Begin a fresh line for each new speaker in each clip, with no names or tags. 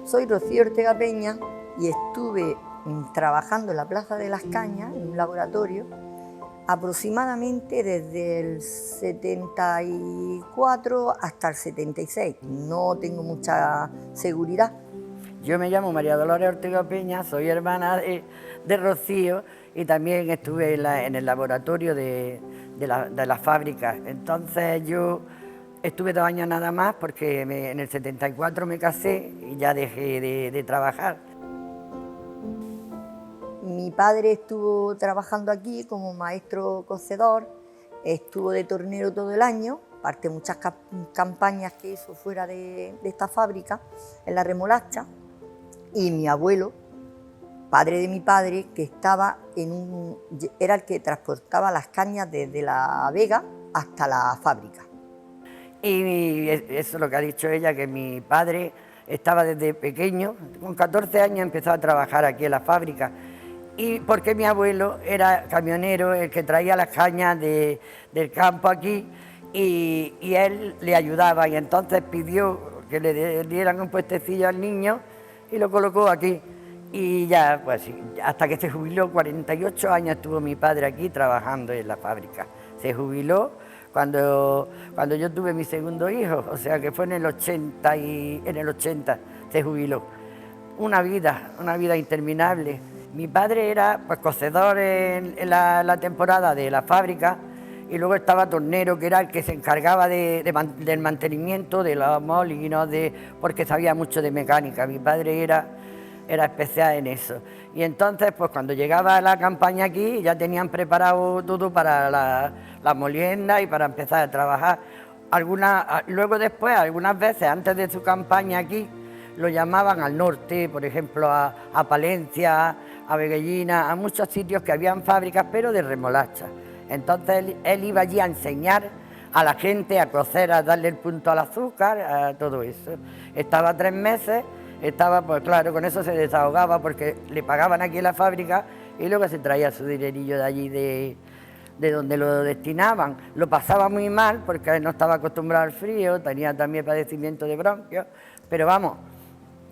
Soy Rocío Ortega Peña y estuve trabajando en la Plaza de las Cañas, en un laboratorio, aproximadamente desde el 74 hasta el 76. No tengo mucha seguridad.
Yo me llamo María Dolores Ortega Peña, soy hermana de Rocío y también estuve en el laboratorio de la fábrica. Entonces yo estuve 2 años nada más porque en el 74 me casé y ya dejé de trabajar.
Mi padre estuvo trabajando aquí como maestro cocedor, estuvo de tornero todo el año, aparte de muchas campañas que hizo fuera de esta fábrica, en la remolacha, y mi abuelo, padre de mi padre, que estaba era el que transportaba las cañas desde La Vega hasta la fábrica.
Y eso es lo que ha dicho ella, que mi padre estaba desde pequeño, con 14 años empezó a trabajar aquí en la fábrica, y porque mi abuelo era camionero, el que traía las cañas del campo aquí, y él le ayudaba, y entonces pidió que le dieran un puestecillo al niño y lo colocó aquí. Y ya, pues hasta que se jubiló, 48 años estuvo mi padre aquí trabajando en la fábrica. Se jubiló cuando yo tuve mi segundo hijo, o sea que fue en el 80 se jubiló. Una vida interminable. Mi padre era pues cocedor en la temporada de la fábrica y luego estaba tornero, que era el que se encargaba del mantenimiento de los molinos, porque sabía mucho de mecánica. Mi padre era especial en eso. Y entonces, pues cuando llegaba la campaña aquí, ya tenían preparado todo para la molienda y para empezar a trabajar. Luego después, algunas veces, antes de su campaña aquí, lo llamaban al norte, por ejemplo, a Palencia, a Veguellina, a muchos sitios que habían fábricas, pero de remolacha. Entonces él iba allí a enseñar a la gente a cocer, a darle el punto al azúcar, a todo eso. Estaba 3 meses, pues claro, con eso se desahogaba porque le pagaban aquí en la fábrica y luego se traía su dinerillo de allí, de donde lo destinaban. Lo pasaba muy mal porque él no estaba acostumbrado al frío, tenía también padecimiento de bronquios, pero vamos,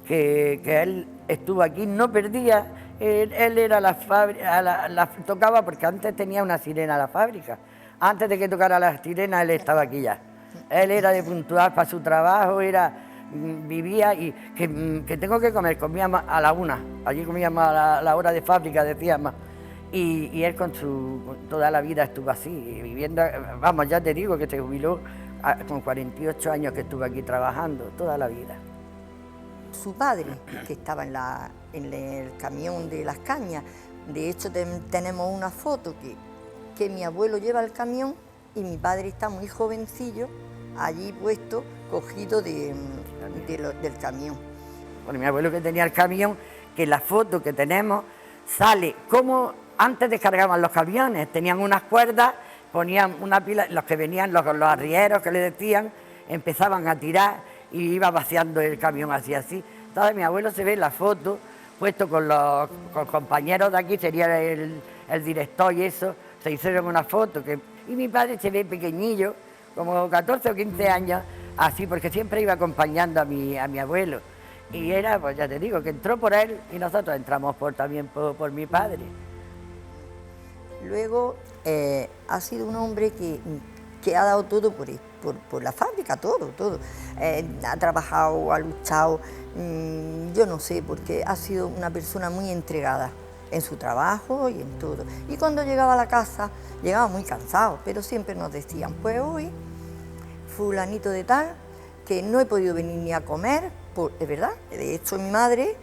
que él estuvo aquí, no perdía. Él era la fábrica, tocaba porque antes tenía una sirena la fábrica. Antes de que tocara la sirena, él estaba aquí ya. Él era de puntual para su trabajo, vivía y que tengo que comer, comíamos a la 1, allí comíamos a la hora de fábrica, decíamos. Y él con toda la vida estuvo así, viviendo, vamos, ya te digo que se jubiló con 48 años que estuvo aquí trabajando, toda la vida.
Su padre, que estaba en el camión de las cañas, de hecho tenemos una foto que mi abuelo lleva el camión y mi padre está muy jovencillo, allí puesto, cogido del camión.
Bueno, mi abuelo que tenía el camión, que la foto que tenemos sale como antes descargaban los camiones, tenían unas cuerdas, ponían una pila, los que venían, los arrieros que le decían, empezaban a tirar y iba vaciando el camión así. Entonces mi abuelo se ve en la foto, puesto con los compañeros de aquí, sería el director y eso, se hicieron una foto, y mi padre se ve pequeñillo, como 14 o 15 años, así, porque siempre iba acompañando a mi abuelo. Y era, pues ya te digo, que entró por él y nosotros entramos también por mi padre.
Luego ha sido un hombre que ha dado todo por la fábrica, todo. Ha trabajado, ha luchado, yo no sé, porque ha sido una persona muy entregada en su trabajo y en todo. Y cuando llegaba a la casa, llegaba muy cansado, pero siempre nos decían, pues hoy, fulanito de tal, que no he podido venir ni a comer, es verdad, de hecho mi madre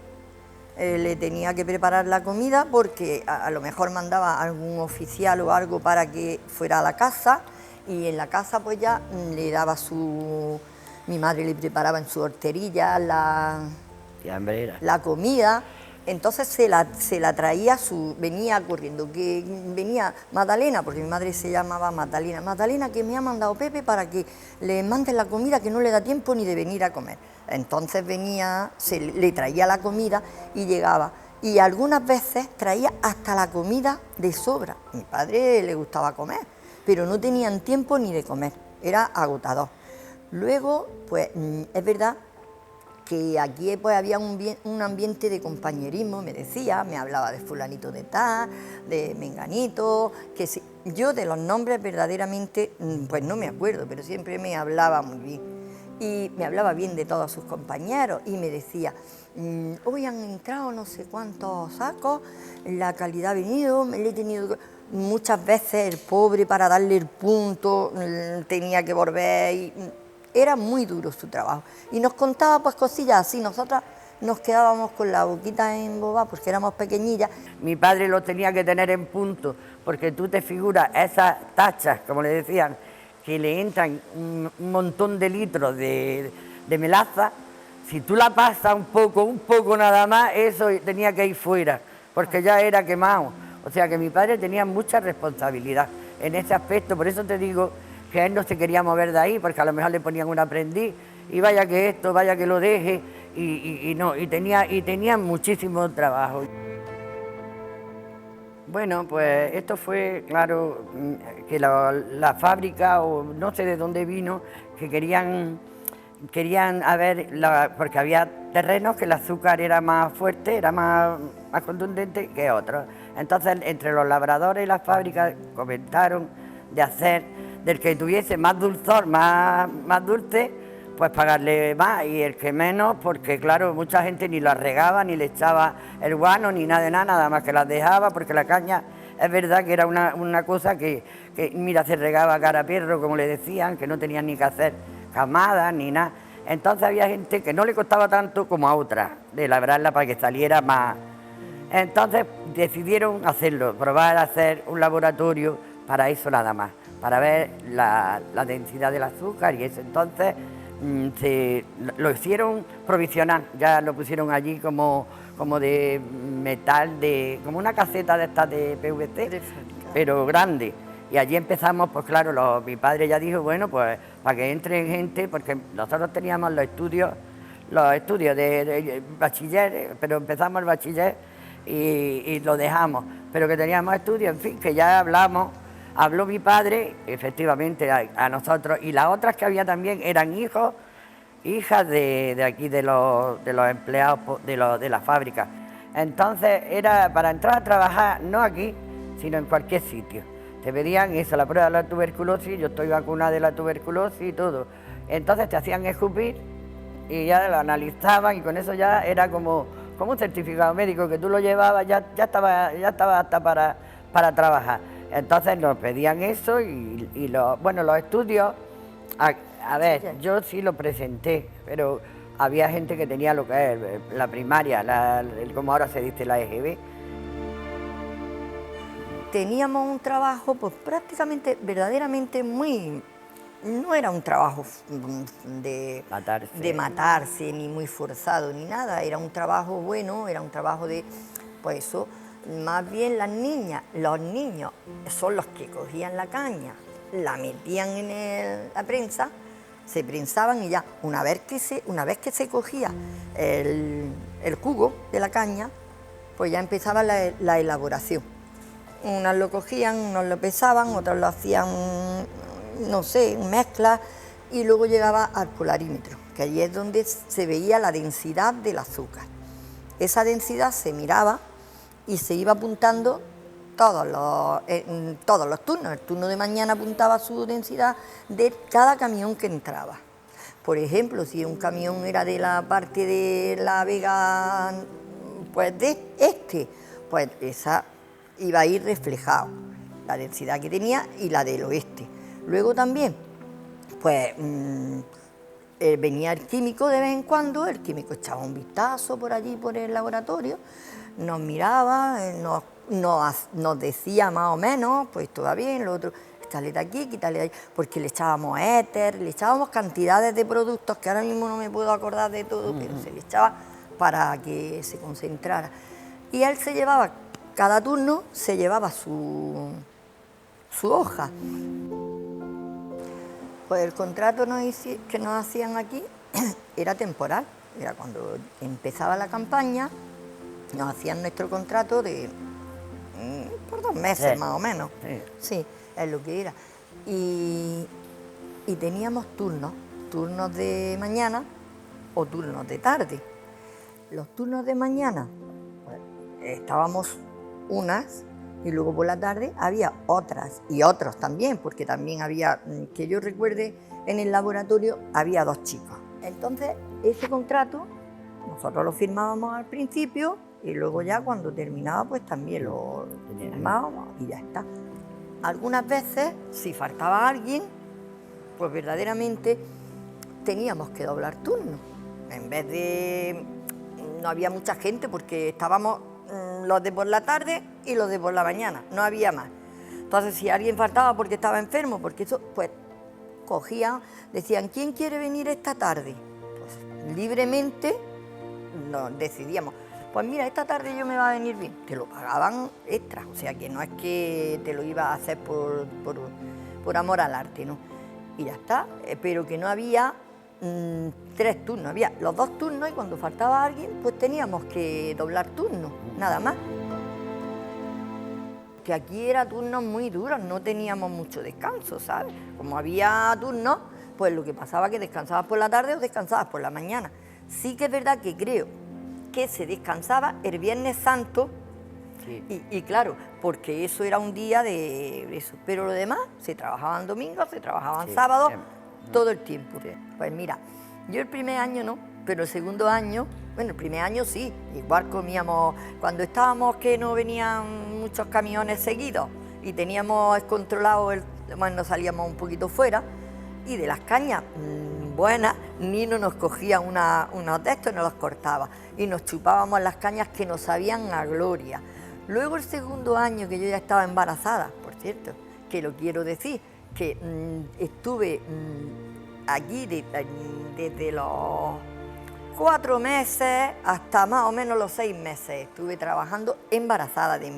le tenía que preparar la comida porque a lo mejor mandaba algún oficial o algo para que fuera a la casa, y en la casa pues ya le daba mi madre le preparaba en su horterilla la comida, entonces se la traía, venía corriendo, que venía Magdalena, porque mi madre se llamaba Magdalena, que me ha mandado Pepe para que le mande la comida, que no le da tiempo ni de venir a comer. Entonces venía, le traía la comida y llegaba, y algunas veces traía hasta la comida de sobra. A mi padre le gustaba comer, pero no tenían tiempo ni de comer, era agotador. Luego, pues es verdad que aquí pues había un ambiente de compañerismo, me decía, me hablaba de fulanito de tal, de menganito, que si, yo de los nombres verdaderamente pues no me acuerdo, pero siempre me hablaba muy bien. Y me hablaba bien de todos sus compañeros y me decía, hoy han entrado no sé cuántos sacos, la calidad ha venido, me le he tenido... Muchas veces el pobre para darle el punto tenía que volver y era muy duro su trabajo. Y nos contaba pues cosillas así, nosotras nos quedábamos con la boquita embobada porque éramos pequeñillas.
Mi padre lo tenía que tener en punto, porque tú te figuras esas tachas, como le decían, que le entran un montón de litros de melaza, si tú la pasas un poco nada más, eso tenía que ir fuera, porque ya era quemado. O sea que mi padre tenía mucha responsabilidad en ese aspecto, por eso te digo que él no se quería mover de ahí, porque a lo mejor le ponían un aprendiz, y vaya que esto, vaya que lo deje, y tenía muchísimo trabajo. Bueno, pues esto fue, claro, que la fábrica, o no sé de dónde vino, que querían porque había terrenos que el azúcar era más fuerte, era más contundente que otros. Entonces, entre los labradores y las fábricas comentaron de hacer, del que tuviese más dulzor, más dulce, pues pagarle más, y el que menos, porque claro, mucha gente ni lo regaba, ni le echaba el guano, ni nada de nada, nada más que las dejaba, porque la caña, es verdad que era una cosa que, mira, se regaba cara a perro, como le decían, que no tenían ni que hacer camadas, ni nada. Entonces había gente que no le costaba tanto como a otras, de labrarla para que saliera más. Entonces decidieron hacerlo, probar a hacer un laboratorio para eso nada más, para ver la densidad del azúcar y eso. Entonces lo hicieron provisional, ya lo pusieron allí como de metal, como una caseta de estas de PVC, pero grande. Y allí empezamos, pues claro, mi padre ya dijo, bueno, pues para que entre gente, porque nosotros teníamos los estudios de bachiller, pero empezamos el bachiller y lo dejamos, pero que teníamos estudios, en fin, que ya habló mi padre, efectivamente, a nosotros, y las otras que había también eran hijas de aquí, de los empleados de la fábrica. Entonces era para entrar a trabajar, no aquí, sino en cualquier sitio. Te pedían eso, la prueba de la tuberculosis, yo estoy vacunada de la tuberculosis y todo. Entonces te hacían escupir y ya lo analizaban, y con eso ya era como un certificado médico que tú lo llevabas, ya estaba hasta para trabajar. Entonces nos pedían eso y los estudios, a ver, yo sí lo presenté, pero había gente que tenía lo que es la primaria, como ahora se dice, la EGB.
Teníamos un trabajo pues prácticamente, verdaderamente no era un trabajo de matarse, ni muy forzado, ni nada, era un trabajo bueno, era un trabajo de, pues eso, más bien las niñas, los niños son los que cogían la caña, la metían en la prensa, se prensaban y ya, una vez que se cogía el jugo de la caña, pues ya empezaba la elaboración. Unas lo cogían, unos lo pesaban, otros lo hacían, no sé, mezclas, y luego llegaba al polarímetro, que allí es donde se veía la densidad del azúcar. Esa densidad se miraba y se iba apuntando todos los turnos. El turno de mañana apuntaba su densidad de cada camión que entraba. Por ejemplo, si un camión era de la parte de La Vega, pues de pues esa iba a ir reflejado, la densidad que tenía y la del oeste. Luego también, pues venía el químico de vez en cuando, el químico echaba un vistazo por allí, por el laboratorio, nos miraba, nos decía más o menos, pues todo va bien, lo otro, quítale de aquí, quítale de ahí, porque le echábamos éter, le echábamos cantidades de productos que ahora mismo no me puedo acordar de todo, pero se le echaba para que se concentrara. Y él se llevaba, cada turno se llevaba su hoja. Pues el contrato que nos hacían aquí era temporal, era cuando empezaba la campaña, nos hacían nuestro contrato por 2 meses más o menos, sí, es lo que era. Y teníamos turnos de mañana o turnos de tarde. Los turnos de mañana, pues, estábamos unas y luego por la tarde había otras y otros también, porque también había, que yo recuerde, en el laboratorio había 2 chicos. Entonces, ese contrato nosotros lo firmábamos al principio y luego ya cuando terminaba pues también lo firmábamos y ya está. Algunas veces, si faltaba alguien, pues verdaderamente teníamos que doblar turnos. En vez de... no había mucha gente porque estábamos los de por la tarde y los de por la mañana, no había más. Entonces, si alguien faltaba porque estaba enfermo, porque eso, pues cogían, decían, ¿quién quiere venir esta tarde? Pues libremente nos decidíamos, pues mira, esta tarde yo me va a venir bien, te lo pagaban extra, o sea que no es que te lo ibas a hacer por amor al arte, ¿no? Y ya está, pero que no había 3 turnos, había los 2 turnos y cuando faltaba alguien, pues teníamos que doblar turnos, nada más. Que aquí era turnos muy duros, no teníamos mucho descanso, ¿sabes? Como había turnos, pues lo que pasaba que descansabas por la tarde o descansabas por la mañana. Sí que es verdad que creo que se descansaba el Viernes Santo, sí. y claro, porque eso era un día de eso, pero lo demás se trabajaban domingos, se trabajaban sábados, todo el tiempo. Sí. Pues mira, yo el primer año no, pero el segundo año, bueno, el primer año sí, igual comíamos, cuando estábamos que no venían muchos camiones seguidos y teníamos controlado, bueno, salíamos un poquito fuera y de las cañas buenas, Nino nos cogía unos de estos y nos los cortaba y nos chupábamos las cañas que nos sabían a gloria. Luego el segundo año que yo ya estaba embarazada, por cierto, que lo quiero decir, que estuve aquí desde los 4 meses hasta más o menos los 6 meses estuve trabajando embarazada de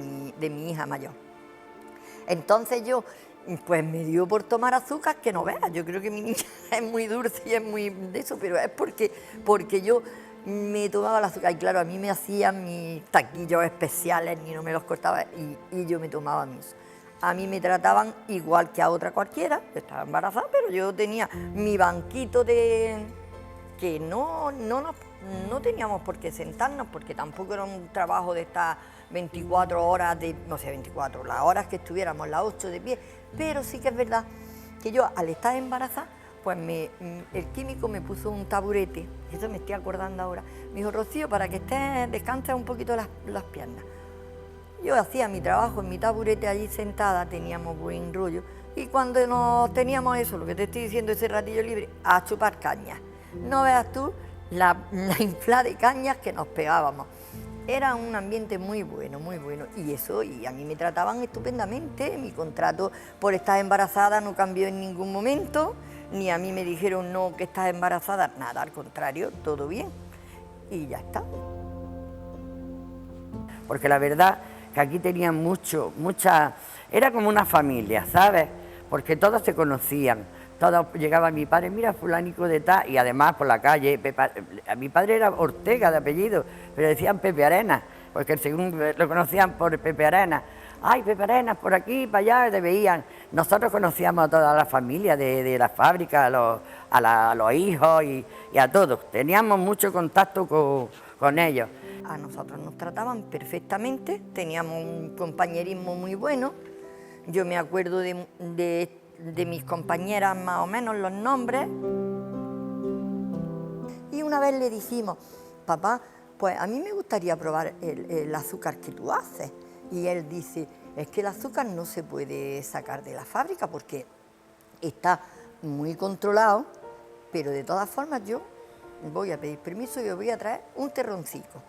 mi hija mayor. Entonces yo, pues me dio por tomar azúcar que no veas, yo creo que mi niña es muy dulce y es muy de eso, pero es porque yo me tomaba el azúcar y claro, a mí me hacían mis taquillos especiales, ni no me los cortaba y yo me tomaba mis. A mí me trataban igual que a otra cualquiera, yo estaba embarazada, pero yo tenía mi banquito de... que no teníamos por qué sentarnos, porque tampoco era un trabajo de estar 24 horas, no sé, 24, las horas que estuviéramos, las 8 de pie, pero sí que es verdad que yo al estar embarazada, pues el químico me puso un taburete, eso me estoy acordando ahora, me dijo, Rocío, para que descanses un poquito las piernas. Yo hacía mi trabajo en mi taburete allí sentada, teníamos buen rollo, y cuando nos teníamos eso, lo que te estoy diciendo, ese ratillo libre, a chupar cañas. No veas tú la inflada de cañas que nos pegábamos. Era un ambiente muy bueno, y a mí me trataban estupendamente, mi contrato por estar embarazada no cambió en ningún momento, ni a mí me dijeron no, que estás embarazada, nada, al contrario, todo bien, y ya está.
Porque la verdad que aquí tenían era como una familia, ¿sabes? Porque todos se conocían, todos llegaba mi padre, mira fulanico de tal, y además por la calle, mi padre era Ortega de apellido, pero decían Pepe Arenas, porque según lo conocían por Pepe Arenas, ay, Pepe Arenas, por aquí, para allá, te veían. Nosotros conocíamos a toda la familia de la fábrica, a los hijos y a todos, teníamos mucho contacto con ellos.
A nosotros nos trataban perfectamente, teníamos un compañerismo muy bueno. Yo me acuerdo de mis compañeras más o menos los nombres. Y una vez le dijimos, papá, pues a mí me gustaría probar el azúcar que tú haces. Y él dice, es que el azúcar no se puede sacar de la fábrica porque está muy controlado, pero de todas formas yo voy a pedir permiso y os voy a traer un terroncico.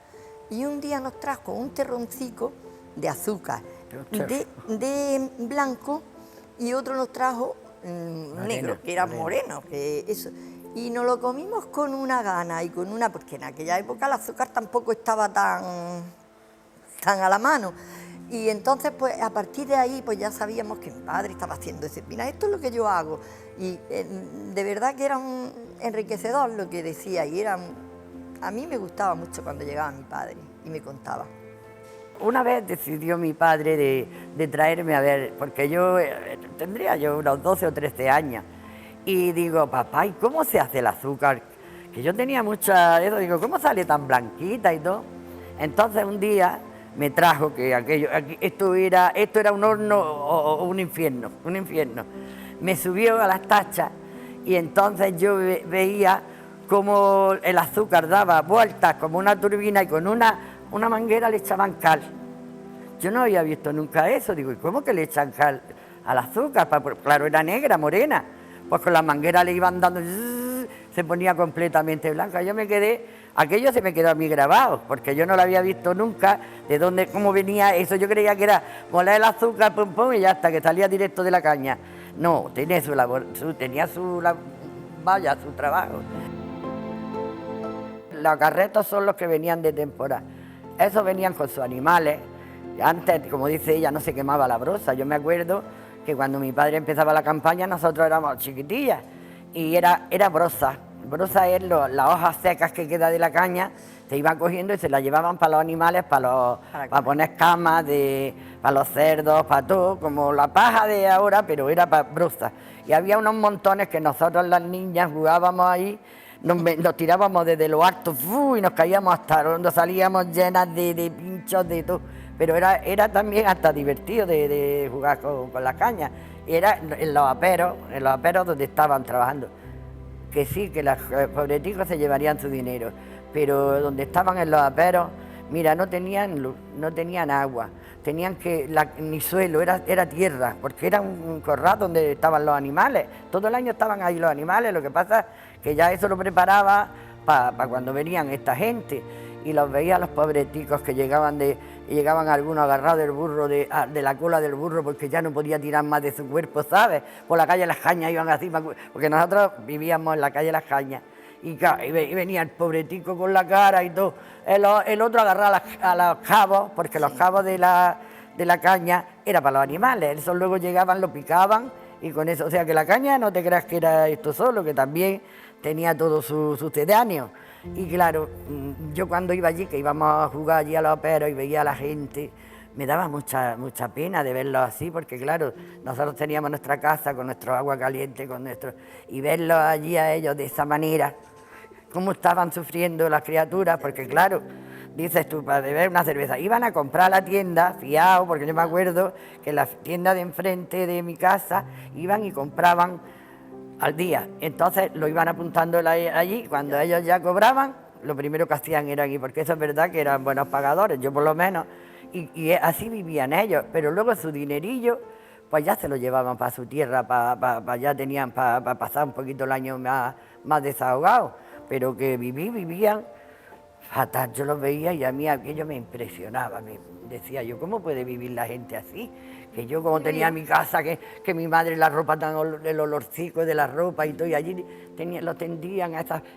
Y un día nos trajo un terroncico de azúcar, de blanco, y otro nos trajo negro, que era moreno, que eso. Y nos lo comimos con una gana y con una, porque en aquella época el azúcar tampoco estaba tan a la mano. Y entonces, pues a partir de ahí, pues ya sabíamos que mi padre estaba haciendo ese, mira, esto es lo que yo hago. Y de verdad que era un enriquecedor lo que decía, y a mí me gustaba mucho cuando llegaba mi padre y me contaba.
Una vez decidió mi padre de traerme a ver, porque tendría unos 12 o 13 años, y digo, papá, ¿y cómo se hace el azúcar que yo tenía mucha, eso, digo, ¿cómo sale tan blanquita y todo? Entonces un día me trajo que esto era un horno o un infierno, un infierno. Me subió a las tachas y entonces yo veía cómo el azúcar daba vueltas como una turbina y con una manguera le echaban cal. Yo no había visto nunca eso, digo, ¿y cómo que le echan cal al azúcar? Claro, era negra, morena, pues con la manguera le iban dando, se ponía completamente blanca. Yo me quedé, aquello se me quedó a mí grabado, porque yo no lo había visto nunca, de dónde, cómo venía eso. Yo creía que era moler el azúcar, pum, pum, y ya hasta que salía directo de la caña. No, tenía su trabajo. Los carretos son los que venían de temporada. Esos venían con sus animales. Antes, como dice ella, no se quemaba la broza. Yo me acuerdo que cuando mi padre empezaba la campaña, nosotros éramos chiquitillas y era broza. Broza es las hojas secas que queda de la caña, se iban cogiendo y se las llevaban para los animales, para poner camas, para los cerdos, para todo, como la paja de ahora, pero era para broza. Y había unos montones que nosotros las niñas jugábamos ahí, nos tirábamos desde lo alto y nos caíamos hasta donde salíamos llenas de pinchos, de todo. Pero era también hasta divertido de jugar con la caña. Era en los aperos donde estaban trabajando. Que sí, que los pobreticos se llevarían su dinero, pero donde estaban en los aperos, mira, no tenían luz, no tenían agua, tenían ni suelo, era tierra, porque era un corral donde estaban los animales. Todo el año estaban ahí los animales, lo que pasa es que ya eso lo preparaba para cuando venían esta gente. Y los veía a los pobreticos que llegaban algunos agarrados del burro, de la cola del burro, porque ya no podía tirar más de su cuerpo, ¿sabes? Por la calle Las Cañas iban así, porque nosotros vivíamos en la calle Las Cañas, y venía el pobretico con la cara y todo. El otro agarraba a los cabos, porque los cabos de la caña era para los animales. Esos luego llegaban, lo picaban, y con eso, o sea que la caña no te creas que era esto solo, que también tenía todos sus sucedáneos. Y claro, yo cuando iba allí, que íbamos a jugar allí a los aperos y veía a la gente, me daba mucha pena de verlos así, porque claro, nosotros teníamos nuestra casa con nuestro agua caliente, y verlos allí a ellos de esa manera, cómo estaban sufriendo las criaturas, porque claro, dices tú, para beber una cerveza, iban a comprar a la tienda, fiao, porque yo me acuerdo que en la tienda de enfrente de mi casa iban y compraban al día. Entonces lo iban apuntando allí, cuando ellos ya cobraban, lo primero que hacían era aquí, porque eso es verdad que eran buenos pagadores, yo por lo menos, y así vivían ellos, pero luego su dinerillo, pues ya se lo llevaban para su tierra, ya tenían para pasar un poquito el año más desahogados, pero que vivían fatal. Yo los veía y a mí aquello me impresionaba, me decía yo, ¿cómo puede vivir la gente así? Que yo como tenía mi casa, que mi madre la ropa, el olorcico de la ropa y todo, y allí lo tendían,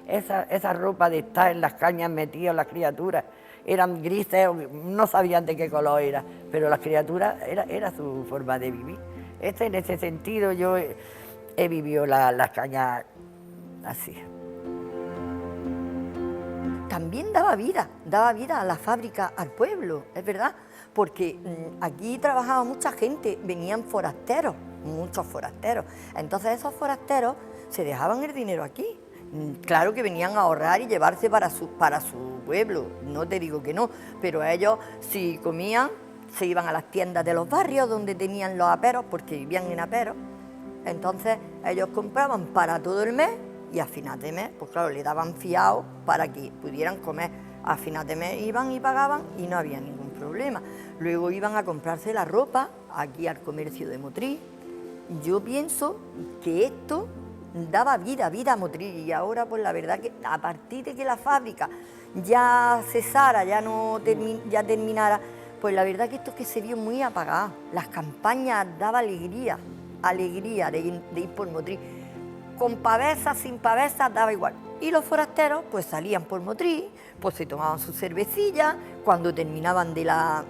esa ropa de estar en las cañas metidos, las criaturas, eran grises, no sabían de qué color era, pero las criaturas era su forma de vivir. En ese sentido yo he vivido las cañas así.
También daba vida a la fábrica, al pueblo, es verdad, porque aquí trabajaba mucha gente, venían forasteros, muchos forasteros. Entonces esos forasteros se dejaban el dinero aquí. Claro que venían a ahorrar y llevarse para su pueblo, no te digo que no, pero ellos si comían se iban a las tiendas de los barrios donde tenían los aperos, porque vivían en aperos. Entonces ellos compraban para todo el mes y a final de mes, pues claro, le daban fiado para que pudieran comer. A final de mes iban y pagaban y no había ningún problema. Luego iban a comprarse la ropa aquí al comercio de Motril. Yo pienso que esto daba vida a Motril, y ahora pues la verdad que a partir de que la fábrica ya cesara, ya terminara, pues la verdad que esto es que se vio muy apagado. Las campañas daban alegría de ir por Motril. Con pavesas, sin pavesas, daba igual. Y los forasteros pues salían por Motril, pues se tomaban su cervecilla, cuando terminaban de la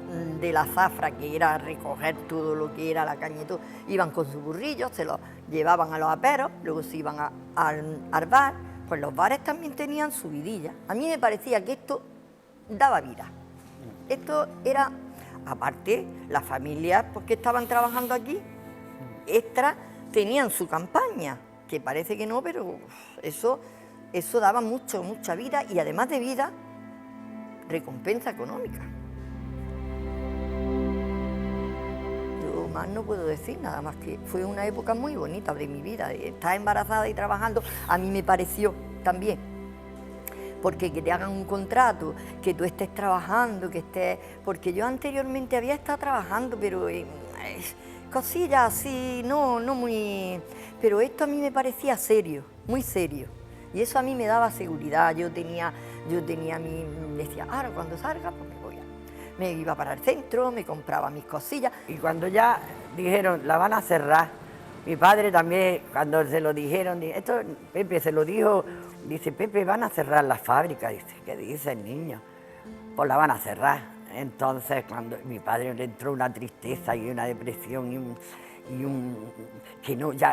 zafra, que era recoger todo lo que era la caña y todo, iban con sus burrillos, se los llevaban a los aperos, luego se iban al bar. Pues los bares también tenían su vidilla. A mí me parecía que esto daba vida. Esto era, aparte, las familias pues, que estaban trabajando aquí, extras, tenían su campaña, que parece que no, pero eso eso daba mucha vida y además de vida, recompensa económica. Yo más no puedo decir nada más que fue una época muy bonita de mi vida, de estar embarazada y trabajando, a mí me pareció también, porque que te hagan un contrato, que tú estés trabajando, que estés... Porque yo anteriormente había estado trabajando, pero cosillas así, no muy... Pero esto a mí me parecía serio, muy serio. Y eso a mí me daba seguridad. Yo tenía decía, ahora cuando salga, pues me iba para el centro, me compraba mis cosillas.
Y cuando ya dijeron, la van a cerrar, mi padre también, cuando se lo dijeron, esto Pepe se lo dijo, dice, Pepe, van a cerrar la fábrica. Dice, ¿qué dice el niño? Pues la van a cerrar. Entonces, cuando mi padre le entró una tristeza y una depresión que no, ya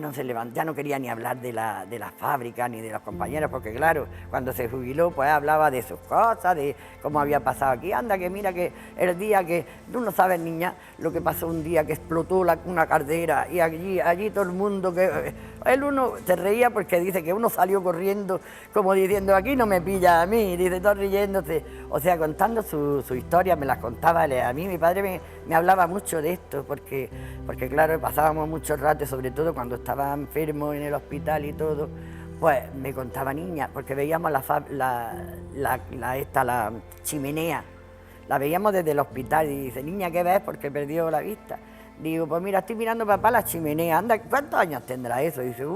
no se levantó, ya no quería ni hablar de la fábrica ni de los compañeros, porque claro, cuando se jubiló, pues hablaba de sus cosas, de cómo había pasado aquí. Anda, que mira que el día que, tú no sabes, niña, lo que pasó un día que explotó una caldera y allí todo el mundo, él uno se reía porque dice que uno salió corriendo como diciendo, aquí no me pilla a mí, dice, todo riéndose, o sea, contando su historia, me las contaba a mí. Mi padre me hablaba mucho de esto, porque claro, pasábamos mucho rato, sobre todo cuando estaba enfermo en el hospital y todo, pues me contaba, niña, porque veíamos la chimenea, la veíamos desde el hospital y dice, niña, ¿qué ves? Porque perdió la vista. Digo, pues mira, estoy mirando papá la chimenea, anda, ¿cuántos años tendrá eso? Dice,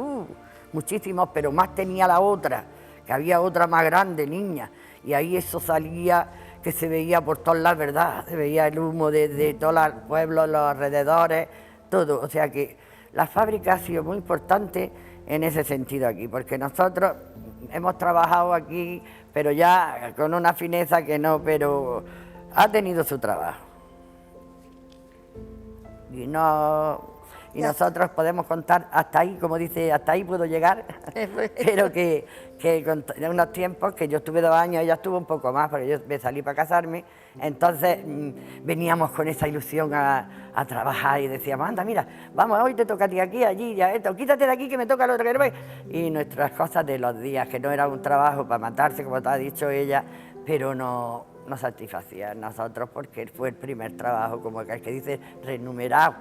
muchísimos, pero más tenía la otra, que había otra más grande, niña, y ahí eso salía, que se veía por todas las, ¿verdad? Se veía el humo de todos los pueblos, los alrededores, todo. O sea que la fábrica ha sido muy importante en ese sentido aquí, porque nosotros hemos trabajado aquí, pero ya con una fineza que no, pero ha tenido su trabajo. Y nosotros podemos contar hasta ahí, como dice, hasta ahí puedo llegar, pero que en unos tiempos que yo estuve 2 años, ella estuvo un poco más, porque yo me salí para casarme, entonces veníamos con esa ilusión a trabajar y decíamos, anda, mira, vamos, hoy te toca a ti aquí, allí, ya esto, quítate de aquí que me toca el otro que no ve. Y nuestras cosas de los días, que no era un trabajo para matarse, como te ha dicho ella, pero no satisfacía a nosotros porque fue el primer trabajo, como el que dice, remunerado.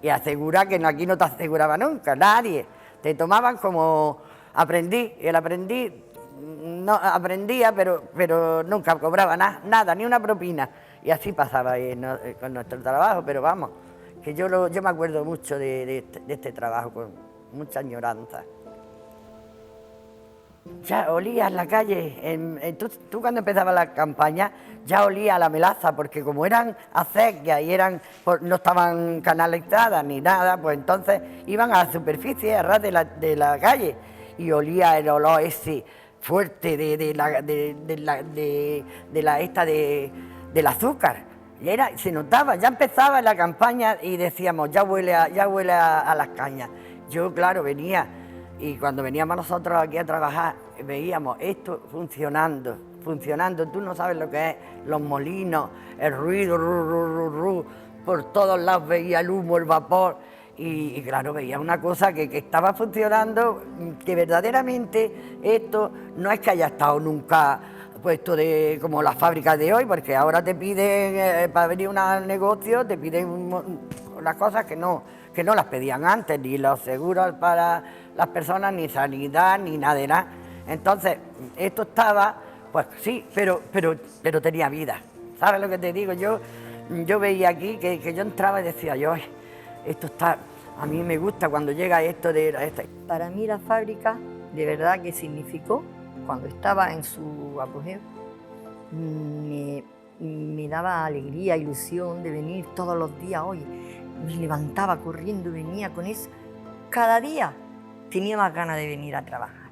Y asegura que aquí no te aseguraba nunca, nadie. Te tomaban como aprendiz, y el aprendiz no aprendía, pero nunca cobraba nada, ni una propina. Y así pasaba con nuestro trabajo, pero vamos, que yo me acuerdo mucho de este trabajo, con mucha añoranza. Ya olías la calle, tú cuando empezaba la campaña ya olía la melaza, porque como eran acequias y no estaban canalizadas ni nada, pues entonces iban a la superficie, a ras de la calle, y olía el olor ese fuerte del azúcar. Y se notaba, ya empezaba la campaña y decíamos, ya huele a las cañas. Yo, claro, venía. Y cuando veníamos nosotros aquí a trabajar, veíamos esto funcionando. Tú no sabes lo que es, los molinos, el ruido, por todos lados veía el humo, el vapor, y claro, veía una cosa que estaba funcionando, que verdaderamente esto no es que haya estado nunca puesto como las fábricas de hoy, porque ahora te piden, para venir a un negocio, te piden unas cosas que no las pedían antes, ni los seguros para las personas, ni sanidad, ni nada de nada. Entonces, esto estaba, pues sí, pero tenía vida. ¿Sabes lo que te digo? Yo veía aquí que yo entraba y decía, esto está, a mí me gusta cuando llega esto de...
Para mí la fábrica, de verdad que significó, cuando estaba en su apogeo, me daba alegría, ilusión de venir todos los días. Me levantaba corriendo, venía con eso. Cada día tenía más ganas de venir a trabajar.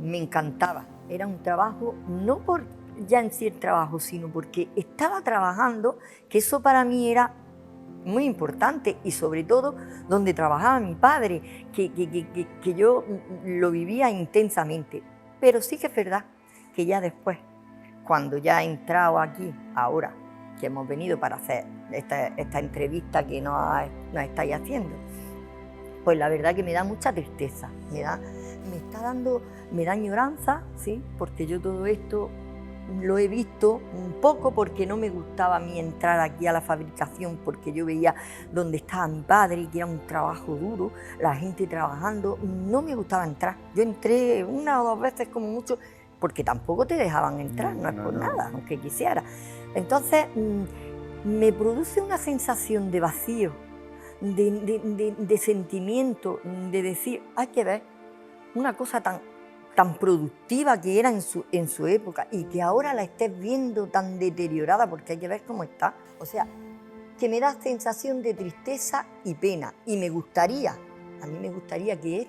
Me encantaba. Era un trabajo, no por ya en sí el trabajo, sino porque estaba trabajando, que eso para mí era muy importante, y sobre todo donde trabajaba mi padre, que yo lo vivía intensamente. Pero sí que es verdad que ya después, cuando ya he entrado aquí, ahora que hemos venido para hacer esta entrevista que nos estáis haciendo, pues la verdad que me da mucha tristeza, me da añoranza, ¿sí? Porque yo todo esto lo he visto un poco porque no me gustaba a mí entrar aquí a la fabricación, porque yo veía dónde estaba mi padre, que era un trabajo duro, la gente trabajando, no me gustaba entrar. Yo entré 1 o 2 veces como mucho, porque tampoco te dejaban entrar, no es por nada, aunque quisiera. Entonces me produce una sensación de vacío, de sentimiento, de decir, hay que ver una cosa tan productiva que era en su época y que ahora la estés viendo tan deteriorada, porque hay que ver cómo está. O sea, que me da sensación de tristeza y pena. Y a mí me gustaría que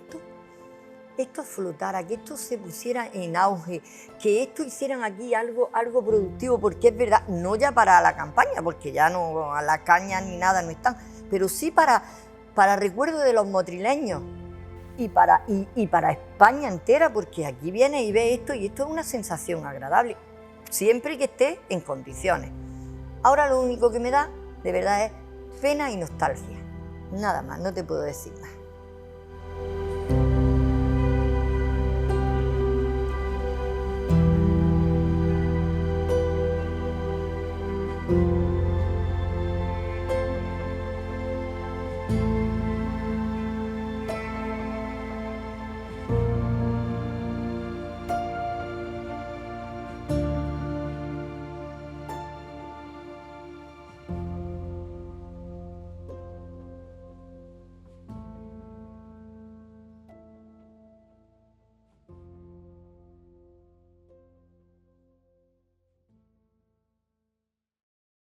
esto flotara, que esto se pusiera en auge, que esto hicieran aquí algo productivo, porque es verdad, no ya para la campaña, porque ya no, a la caña ni nada no están, pero sí para recuerdo de los motrileños y para España entera, porque aquí viene y ve esto, y esto es una sensación agradable, siempre que esté en condiciones. Ahora lo único que me da, de verdad, es pena y nostalgia. Nada más, no te puedo decir más.